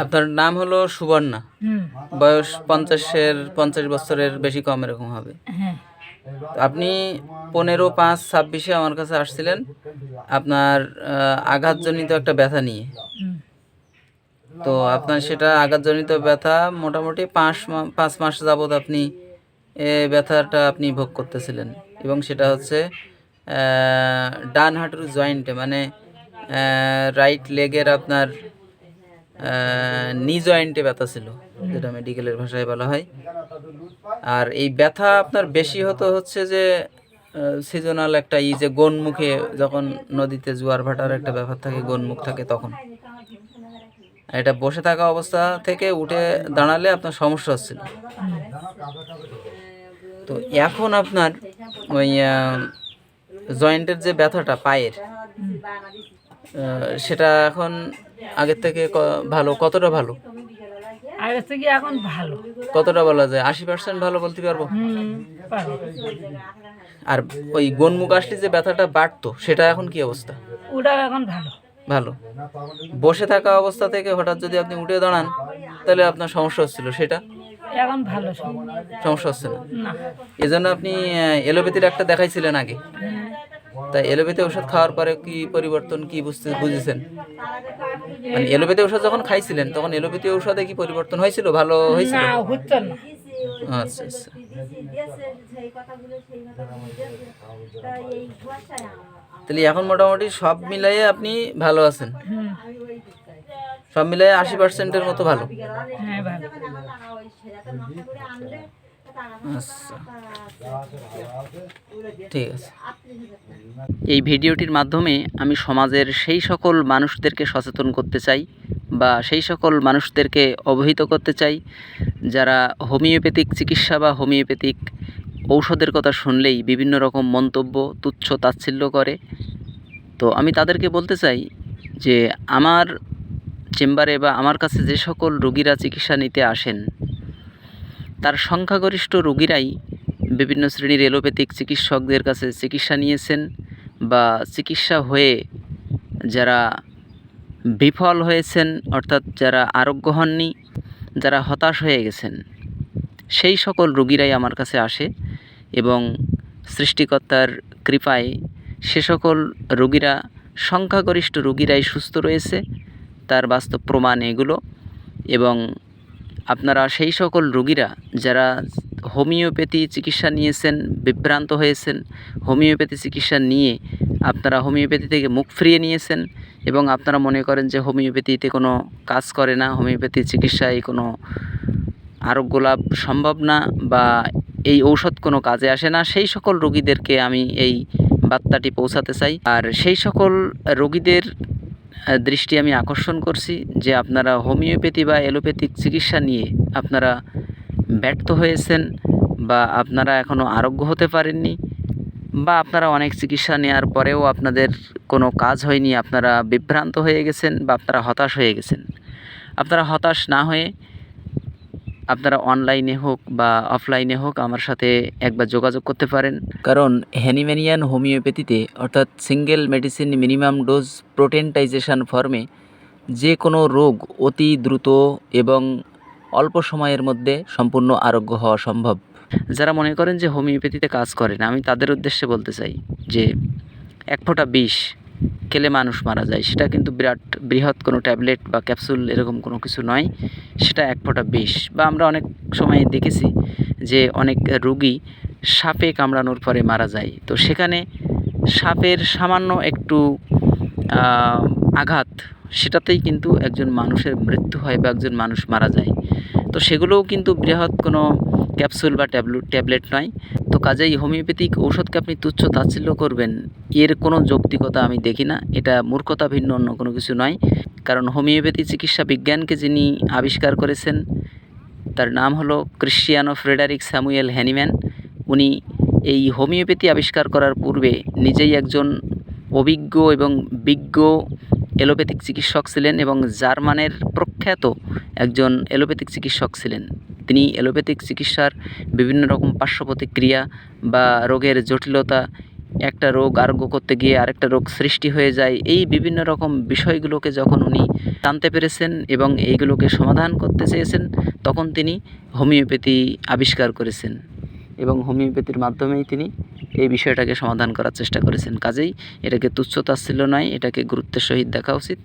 আপনার নাম হলো সুবর্ণা, বয়স 50 বছরের বেশি কম এরকম হবে। হ্যাঁ। তো আপনি 15/5/26 আমার কাছে আসছিলেন আপনার আঘাতজনিত একটা ব্যথা নিয়ে। তো আপনার সেটা আঘাতজনিত ব্যথা মোটামুটি 5 মাস যাবৎ আপনি ব্যথাটা আপনি ভোগ করতেছিলেন, এবং সেটা হচ্ছে ডান হাঁটুর জয়েন্টে, মানে রাইট লেগের আপনার নি জয়েন্টে ব্যথা ছিল, যেটা মেডিকেলের ভাষায় বলা হয়। আর এই ব্যথা আপনার বেশি হচ্ছে যে সিজনাল একটা যে গোনমুখে, যখন নদীতে জোয়ার ভাটার একটা ব্যাপার থাকে, গোনমুখ থাকে, তখন এটা বসে থাকা অবস্থা থেকে উঠে দাঁড়ালে আপনার সমস্যা হচ্ছিল। তো এখন আপনার ওই জয়েন্টের যে ব্যথাটা পায়ের, সেটা এখন আগের থেকে ভালো? কতটা ভালো? আগের থেকে এখন ভালো। কতটা বলা যায়? 80% ভালো বলতে পারবো। আর ওই গোনমুখ আসলে যে ব্যথাটা বাড়তো, সেটা এখন কি অবস্থা? ওটা এখন ভালো। ভালো। বসে থাকা অবস্থা থেকে হঠাৎ যদি আপনি উঠে দাঁড়ান, তাহলে আপনার সমস্যা হচ্ছিল, সেটা এখন ভালো। সমস্যা হচ্ছে না। এজন্য আপনি এলোপ্যাথি ডাক্তার দেখাইছিলেন আগে। তা এলোপ্যাথি ওষুধ খাওয়ার পরে কি পরিবর্তন কি বুঝেছেন? মানে এলোপ্যাথি ওষুধ যখন খাইছিলেন, তখন এলোপ্যাথি ওষুধে কি পরিবর্তন হয়েছিল? ভালো হয়েছিল? না, হচ্ছে না। আচ্ছা আচ্ছা। তাহলে এখন মোটামুটি সব মিলাইয়ে আপনি ভালো আছেন? সব মিলাইয়ে 80%-এর মতো ভালো? হ্যাঁ, ভালো। আচ্ছা, ঠিক আছে। এই ভিডিওটির মাধ্যমে আমি সমাজের সেই সকল মানুষদেরকে সচেতন করতে চাই, বা সেই সকল মানুষদেরকে অবহিত করতে চাই যারা হোমিওপ্যাথিক চিকিৎসা বা হোমিওপ্যাথিক ঔষধের কথা শুনলেই বিভিন্ন রকম মন্তব্য, তুচ্ছ তাচ্ছিল্য করে। তো আমি তাদেরকে বলতে চাই যে আমার চেম্বারে বা আমার কাছে যে সকল রোগীরা চিকিৎসা নিতে আসেন, তার সংখ্যাগরিষ্ঠ রোগীরাই বিভিন্ন শ্রেণীর এলোপ্যাথিক চিকিৎসকদের কাছে চিকিৎসা নিয়েছেন, বা চিকিৎসা হয়ে যারা বিফল হয়েছেন, অর্থাৎ যারা আরোগ্য হননি, যারা হতাশ হয়ে গেছেন, সেই সকল রোগীরাই আমার কাছে আসে। এবং সৃষ্টিকর্তার কৃপায় সে সকল রোগীরা, সংখ্যাগরিষ্ঠ রোগীরাই সুস্থ রয়েছে, তার বাস্তব প্রমাণ এগুলো। এবং আপনারা সেই সকল রোগীরা যারা হোমিওপ্যাথি চিকিৎসা নিয়েছেন, বিভ্রান্ত হয়েছেন, হোমিওপ্যাথি চিকিৎসা নিয়ে আপনারা হোমিওপ্যাথি থেকে মুখ ফিরিয়ে নিয়েছেন, এবং আপনারা মনে করেন যে হোমিওপ্যাথিতে কোনো কাজ করে না, হোমিওপ্যাথি চিকিৎসায় কোনো আরোগ্য লাভ সম্ভব না, বা এই ঔষধ কোনো কাজে আসে না, সেই সকল রোগীদেরকে আমি এই বার্তাটি পৌঁছাতে চাই। আর সেই সকল রোগীদের দৃষ্টি আমি আকর্ষণ করছি যে আপনারা হোমিওপ্যাথি বা এলোপ্যাথিক চিকিৎসা নিয়ে আপনারা ব্যর্থ হয়েছেন, বা আপনারা এখনও আরোগ্য হতে পারেননি, বা আপনারা অনেক চিকিৎসা নেওয়ার পরেও আপনাদের কোনো কাজ হয়নি, আপনারা বিভ্রান্ত হয়ে গেছেন, বা আপনারা হতাশ হয়ে গেছেন। আপনারা হতাশ না হয়ে আপনারা অনলাইনে হোক বা অফলাইনে হোক আমার সাথে একবার যোগাযোগ করতে পারেন। কারণ হ্যানিম্যানিয়ান হোমিওপ্যাথিতে, অর্থাৎ সিঙ্গেল মেডিসিন মিনিমাম ডোজ প্রোটেনটাইজেশন ফর্মে যে কোনো রোগ অতি দ্রুত এবং অল্প সময়ের মধ্যে সম্পূর্ণ আরোগ্য হওয়া সম্ভব। যারা মনে করেন যে হোমিওপ্যাথিতে কাজ করে না, আমি তাদের উদ্দেশ্যে বলতে চাই যে 1 ফোঁটা বিষ খেলে মানুষ মারা যায়, সেটা কিন্তু বৃহৎ কোনো ট্যাবলেট বা ক্যাপসুল এরকম কোনো কিছু নয়, সেটা 1 ফোঁটা বিষ। বা আমরা অনেক সময় দেখেছি যে অনেক রোগী সাপে কামড়ানোর পরে মারা যায়। তো সেখানে সাপের সামান্য একটু আঘাত, সেটাতেই কিন্তু একজন মানুষের মৃত্যু হয় বা একজন মানুষ মারা যায়। তো সেগুলোও কিন্তু বৃহৎ কোনো ক্যাপসুল বা ট্যাবলেট নয়। তো কাজেই হোমিওপ্যাথিক ঔষধকে আপনি তুচ্ছ তাচ্ছিল্য করবেন, এর কোনো যৌক্তিকতা আমি দেখি না। এটা মূর্খতা ভিন্ন অন্য কোনো কিছু নয়। কারণ হোমিওপ্যাথি চিকিৎসা বিজ্ঞানকে যিনি আবিষ্কার করেছেন, তার নাম হলো ক্রিশ্চিয়ানো ফ্রেডারিক স্যামুয়েল হ্যানিম্যান। উনি এই হোমিওপ্যাথি আবিষ্কার করার পূর্বে নিজেই একজন অভিজ্ঞ এবং বিজ্ঞ এলোপ্যাথিক চিকিৎসক ছিলেন, এবং জার্মানের প্রখ্যাত একজন এলোপ্যাথিক চিকিৎসক ছিলেন। তিনি এলোপ্যাথিক চিকিৎসার বিভিন্ন রকম পার্শ্ব প্রতিক্রিয়া বা রোগের জটিলতা, একটা রোগ আরোগ্য করতে গিয়ে আরেকটা রোগ সৃষ্টি হয়ে যায়, এই বিভিন্ন রকম বিষয়গুলোকে যখন উনি জানতে পেরেছেন এবং এইগুলোকে সমাধান করতে চেয়েছেন, তখন তিনি হোমিওপ্যাথি আবিষ্কার করেছেন এবং হোমিওপ্যাথির মাধ্যমেই তিনি এই বিষয়টাকে সমাধান করার চেষ্টা করেছেন। কাজেই এটাকে তুচ্ছ তাচ্ছিল্য নয়, এটাকে গুরুত্বের সহিত দেখা উচিত।